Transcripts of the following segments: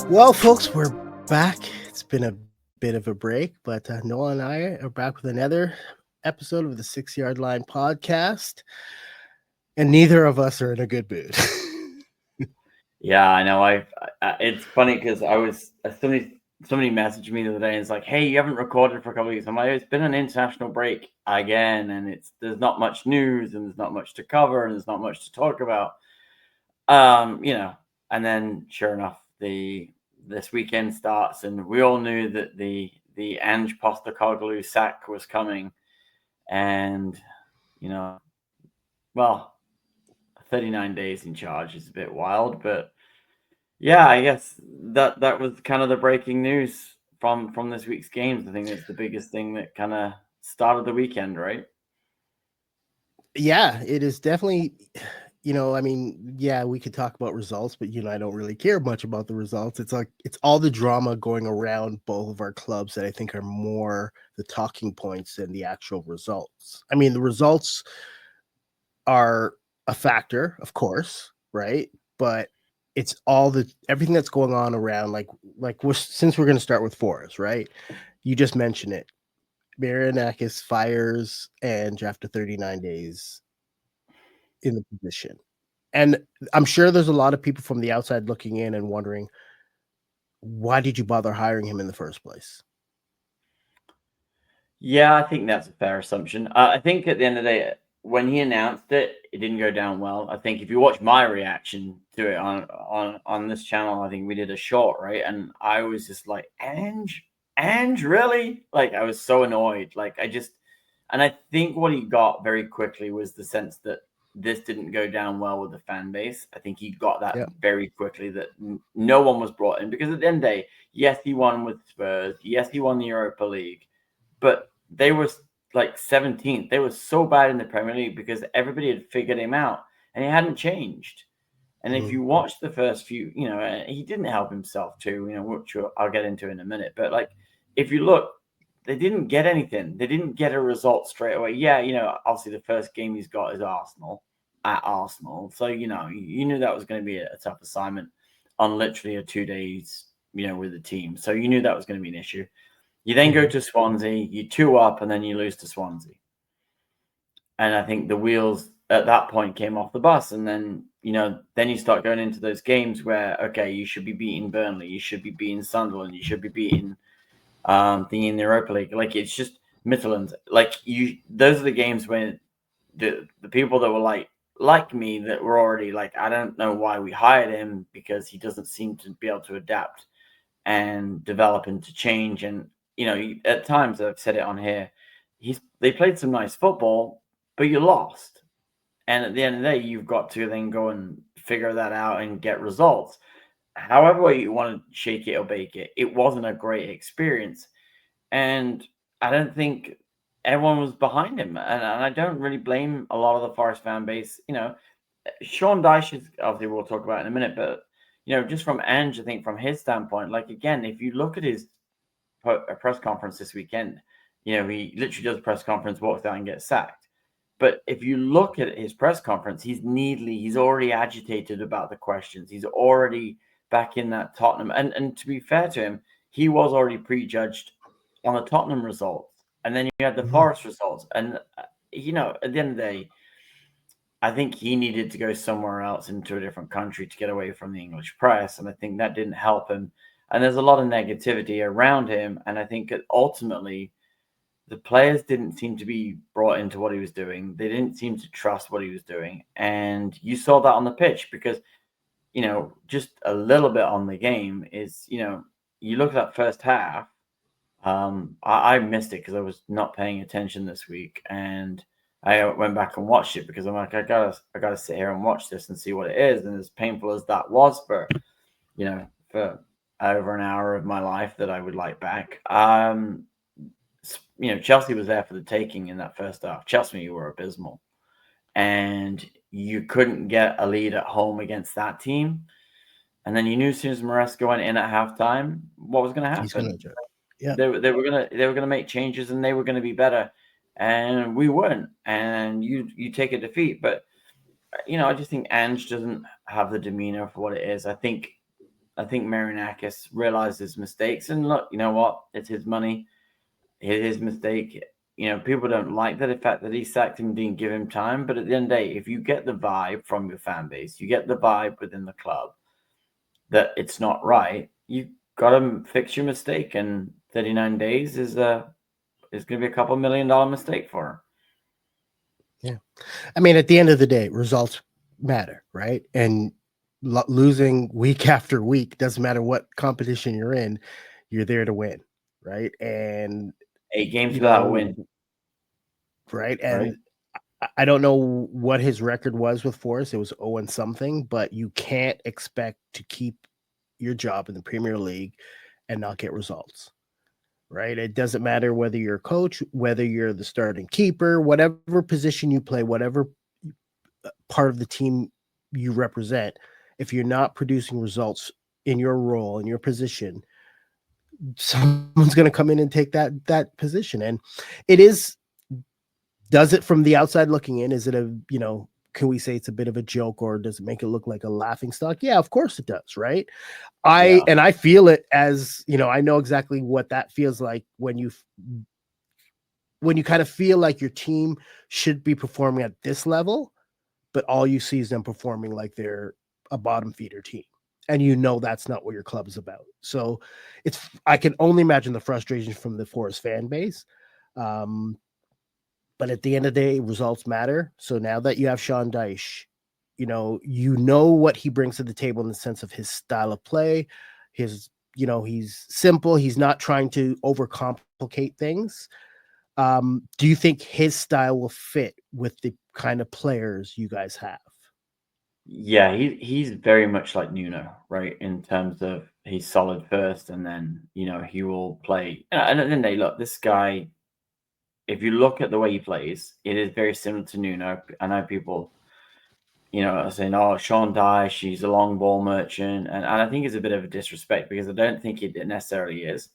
Well, folks, we're back. It's been a bit of a break, but Noah and I are back with another episode of the 6 Yard Line podcast, and neither of us are in a good mood. Yeah, I know. It's funny because I was somebody messaged me the other day and it's like, "Hey, you haven't recorded for a couple of weeks." I'm like, "It's been an international break again, and there's not much news and there's not much to cover and there's not much to talk about." You know, and then sure enough, this weekend starts, and we all knew that the Ange Postecoglou sack was coming, and you know, well, 39 days in charge is a bit wild, but. Yeah, I guess that was kind of the breaking news from this week's games. I think it's the biggest thing that kind of started the weekend, right? Yeah, it is definitely. I mean, yeah, we could talk about results, but I don't really care much about the results. It's like it's all the drama going around both of our clubs that I think are more the talking points than the actual results. I mean, the results are a factor, of course, right? But it's all the everything that's going on around, since we're going to start with Forest, right? You just mentioned it. Marinakis fires Ange after 39 days in the position. And I'm sure there's a lot of people from the outside looking in and wondering, why did you bother hiring him in the first place? Yeah, I think that's a fair assumption. I think at the end of the day, when he announced it, it didn't go down well. I think if you watch my reaction to it on this channel, I think we did a short, right? And I was just like, Ange, really? Like I was so annoyed. And I think what he got very quickly was the sense that this didn't go down well with the fan base. I think he got that Yeah. very quickly that no one was brought in because at the end of the day, yes, he won with Spurs. Yes, he won the Europa League, but they were like 17th. They were so bad in the Premier League because everybody had figured him out and he hadn't changed. And if you watch the first few, he didn't help himself too, which I'll get into in a minute. But like, if you look, they didn't get anything. They didn't get a result straight away. Yeah, obviously the first game he's got is Arsenal at Arsenal. So, you knew that was going to be a tough assignment on literally a 2 days, with the team. So you knew that was going to be an issue. You then go to Swansea, you 2 up, and then you lose to Swansea. And I think the wheels at that point came off the bus. And then, then you start going into those games where, okay, you should be beating Burnley, you should be beating Sunderland, you should be beating in the Europa League. Like it's just Midlands. Those are the games when the people that were like me that were already like, I don't know why we hired him because he doesn't seem to be able to adapt and develop and to change. And at times I've said it on here, they played some nice football, but you lost. And at the end of the day, you've got to then go and figure that out and get results. However way you want to shake it or bake it, it wasn't a great experience. And I don't think everyone was behind him. And I don't really blame a lot of the Forest fan base. Sean Dyche is obviously we'll talk about in a minute, but just from Ange, I think from his standpoint, like again, if you look at his press conference this weekend, he literally does a press conference, walks out and gets sacked. But if you look at his press conference, he's already agitated about the questions. He's already back in that Tottenham. And to be fair to him, he was already prejudged on the Tottenham results. And then you had the Forest results. And, at the end of the day, I think he needed to go somewhere else into a different country to get away from the English press. And I think that didn't help him. And there's a lot of negativity around him. And I think that ultimately the players didn't seem to be brought into what he was doing. They didn't seem to trust what he was doing. And you saw that on the pitch because, just a little bit on the game is, you look at that first half. I missed it because I was not paying attention this week. And I went back and watched it because I'm like, I gotta sit here and watch this and see what it is. And as painful as that was for over an hour of my life that I would like back. Chelsea was there for the taking in that first half. Chelsea were abysmal, and you couldn't get a lead at home against that team. And then you knew as soon as Maresca went in at halftime, what was going to happen. He's gonna, yeah. They were gonna make changes and they were going to be better, and we weren't. And you take a defeat, but I just think Ange doesn't have the demeanor for what it is. I think I think Marinakis realized his mistakes, and look, you know what? It's his money, his mistake. You know, people don't like the fact that he sacked him, didn't give him time. But at the end of the day, if you get the vibe from your fan base, you get the vibe within the club that it's not right, you got to fix your mistake. And 39 days is going to be a couple $1 million mistake for him. Yeah. I mean, at the end of the day, results matter, right? And losing week after week doesn't matter what competition you're in, you're there to win, right? And 8 games you without a know, win, right? right? And I don't know what his record was with Forest. It was 0 and something, but you can't expect to keep your job in the Premier League and not get results, right? It doesn't matter whether you're a coach, whether you're the starting keeper, whatever position you play, whatever part of the team you represent. If you're not producing results in your role, in your position, someone's going to come in and take that position. And it is, does it from the outside looking in, is it a, can we say it's a bit of a joke, or does it make it look like a laughing stock? Yeah, of course it does, right? Yeah. I feel it as, I know exactly what that feels like when you kind of feel like your team should be performing at this level, but all you see is them performing like they're a bottom feeder team. And that's not what your club is about. So I can only imagine the frustration from the Forest fan base. But at the end of the day, results matter. So now that you have Sean Dyche, what he brings to the table in the sense of his style of play, he's simple. He's not trying to overcomplicate things. Do you think his style will fit with the kind of players you guys have? Yeah, he's very much like Nuno, right? In terms of he's solid first, and then he will play. And at the end of the day, look, this guy. If you look at the way he plays, it is very similar to Nuno. I know people, are saying, "Oh, Sean Dyche, she's a long ball merchant," and I think it's a bit of a disrespect because I don't think it necessarily is.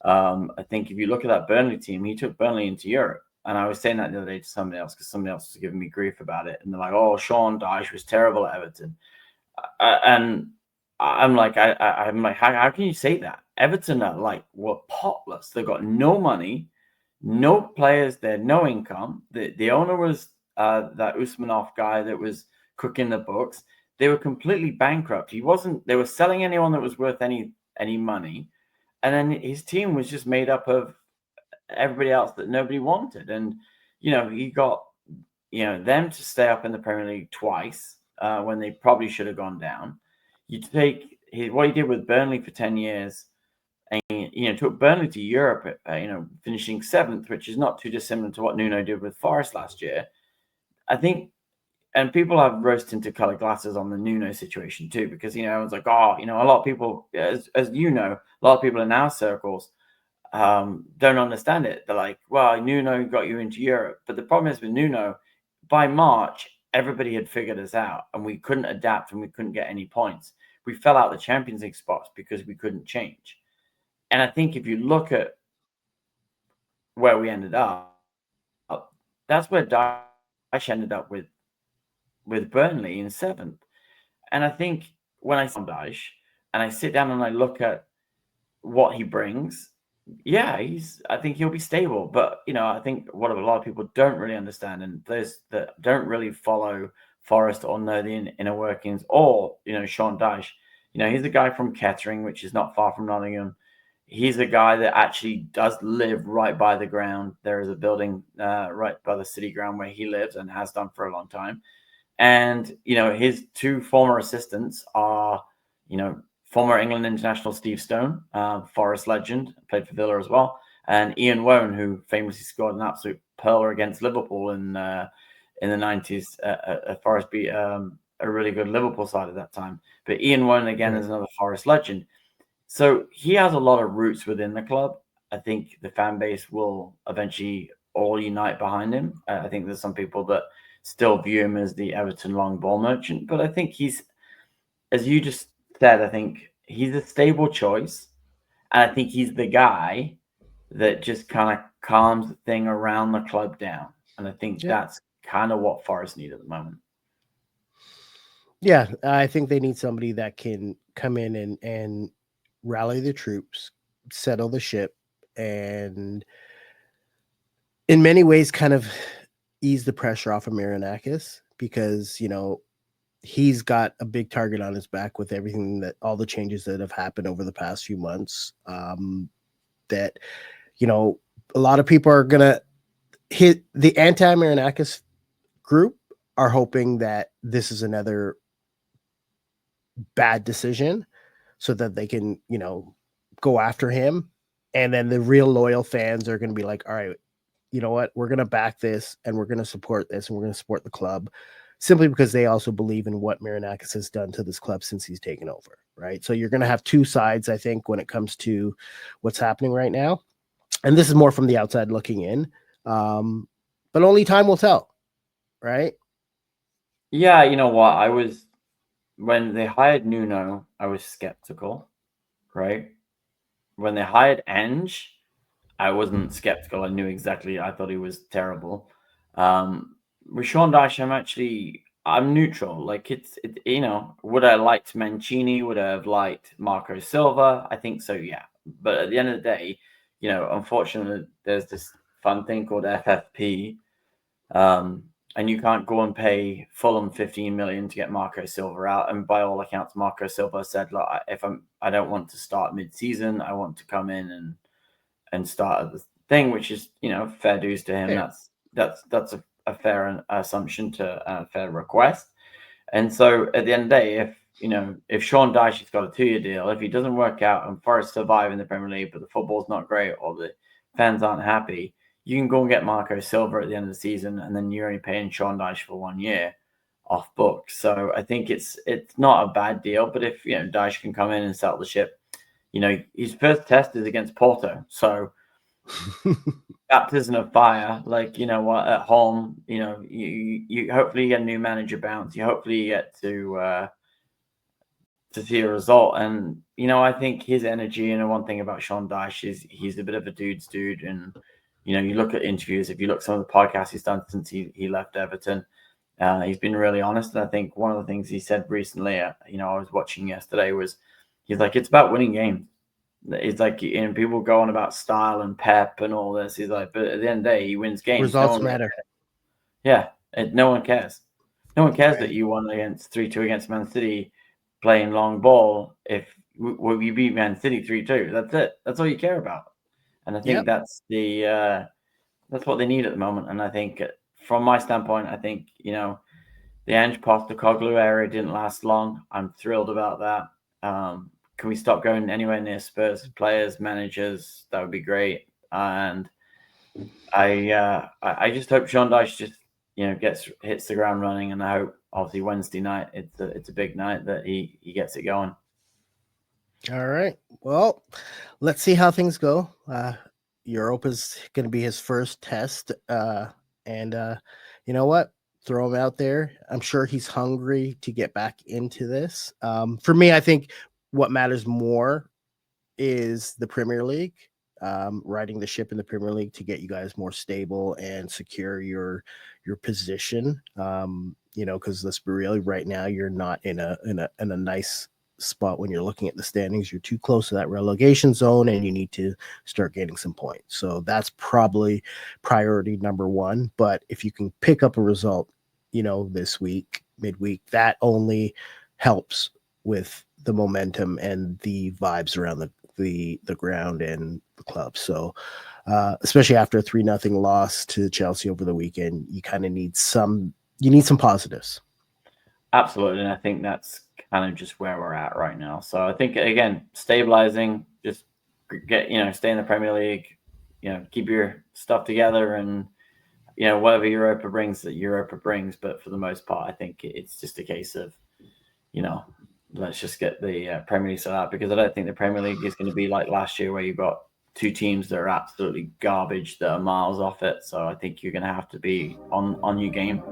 I think if you look at that Burnley team, he took Burnley into Europe. And I was saying that the other day to somebody else because somebody else was giving me grief about it. And they're like, "Oh, Sean Dyche was terrible at Everton." And I'm like, I'm like, how can you say that? Everton are were potless. They've got no money, no players there, no income. The owner was that Usmanov guy that was cooking the books. They were completely bankrupt. They were selling anyone that was worth any money. And then his team was just made up of everybody else that nobody wanted. And, he got, them to stay up in the Premier League twice when they probably should have gone down. You take what he did with Burnley for 10 years and, took Burnley to Europe, finishing 7th, which is not too dissimilar to what Nuno did with Forest last year. I think, and people have rose tinted colored glasses on the Nuno situation too, because, everyone's like, oh, a lot of people, as a lot of people in our circles, don't understand it. They're like, well, Nuno got you into Europe. But the problem is with Nuno, by March, everybody had figured us out and we couldn't adapt and we couldn't get any points. We fell out the Champions League spots because we couldn't change. And I think if you look at where we ended up, that's where Dyche ended up with Burnley in 7th. And I think when I see Dyche and I sit down and I look at what he brings, yeah, I think he'll be stable. But I think what a lot of people don't really understand, and those that don't really follow Forest or know the inner workings, or Sean Dyche, he's a guy from Kettering, which is not far from Nottingham. He's a guy that actually does live right by the ground. There is a building right by the city ground where he lives and has done for a long time. And his 2 former assistants are former England international Steve Stone, Forest legend, played for Villa as well, and Ian Woan, who famously scored an absolute pearler against Liverpool in the 90s. Forest beat a really good Liverpool side at that time. But Ian Woan, again, is another Forest legend. So he has a lot of roots within the club. I think the fan base will eventually all unite behind him. I think there's some people that still view him as the Everton long ball merchant, but I think he's, as you just said, I think he's a stable choice. And I think he's the guy that just kind of calms the thing around the club down. And I think that's kind of what Forest need at the moment. Yeah, I think they need somebody that can come in and rally the troops, settle the ship, and in many ways kind of ease the pressure off of Marinakis because, he's got a big target on his back with everything that all the changes that have happened over the past few months. That, you know, a lot of people are going to hit the anti Marinakis group are hoping that this is another bad decision so that they can, go after him. And then the real loyal fans are going to be like, all right, you know what? We're going to back this and we're going to support this and we're going to support the club simply because they also believe in what Marinakis has done to this club since he's taken over. Right. So you're going to have two sides, I think, when it comes to what's happening right now. And this is more from the outside looking in. But only time will tell. Right. Yeah, you know what? When they hired Nuno, I was skeptical, right? When they hired Ange, I wasn't skeptical. I knew exactly. I thought he was terrible. With Sean Dyche, I'm neutral. Like would I liked Mancini? Would I have liked Marco Silva? I think so, yeah. But at the end of the day, unfortunately, there's this fun thing called FFP, and you can't go and pay Fulham 15 million to get Marco Silva out. And by all accounts, Marco Silva said, "Look, I don't want to start mid-season. I want to come in and start at the thing," which is fair dues to him. Fair. That's a fair assumption to a fair request. And so at the end of the day, if Sean Dyche's got a 2-year deal, if he doesn't work out and Forest survive in the Premier League, but the football's not great or the fans aren't happy, you can go and get Marco Silva at the end of the season, and then you're only paying Sean Dyche for 1 year off book. So I think it's not a bad deal. But if Dyche can come in and settle the ship, his first test is against Porto, so baptism of fire. Like at home, you hopefully get a new manager bounce. You hopefully get to see a result. And I think his energy, and one thing about Sean Dyche is he's a bit of a dude's dude. And you look at interviews. If you look at some of the podcasts he's done since he left Everton, he's been really honest. And I think one of the things he said recently, I was watching yesterday, was he's like, it's about winning games. It's like, people go on about style and pep and all this. He's like, but at the end of the day, he wins games. Results matter. Yeah, no one cares. No one cares that you won 3-2 against Man City, playing long ball. If we beat Man City 3-2, that's it. That's all you care about. And I think that's what they need at the moment. And I think, from my standpoint, I think the Ange Postecoglou era didn't last long. I'm thrilled about that. Can we stop going anywhere near Spurs players, managers? That would be great. And I just hope Sean Dyche just hits the ground running, and I hope obviously Wednesday night it's a big night that he gets it going. All right. Well, let's see how things go. Europe is going to be his first test, and you know what? Throw him out there. I'm sure he's hungry to get back into this. For me, I think what matters more is the Premier League, riding the ship in the Premier League to get you guys more stable and secure your position. Because let's be real, right now you're not in a nice spot when you're looking at the standings. You're too close to that relegation zone, and you need to start getting some points. So that's probably priority number one. But if you can pick up a result, this week, midweek, that only helps with the momentum and the vibes around the ground and the club. So especially after a 3-0 loss to Chelsea over the weekend, you kind of need some positives. Absolutely. And I think that's kind of just where we're at right now. So I think, again, stabilizing, just stay in the Premier League, keep your stuff together, and whatever Europa brings, that Europa brings. But for the most part, I think it's just a case of let's just get the Premier League set out, because I don't think the Premier League is going to be like last year, where you've got 2 teams that are absolutely garbage that are miles off it. So I think you're going to have to be on your game.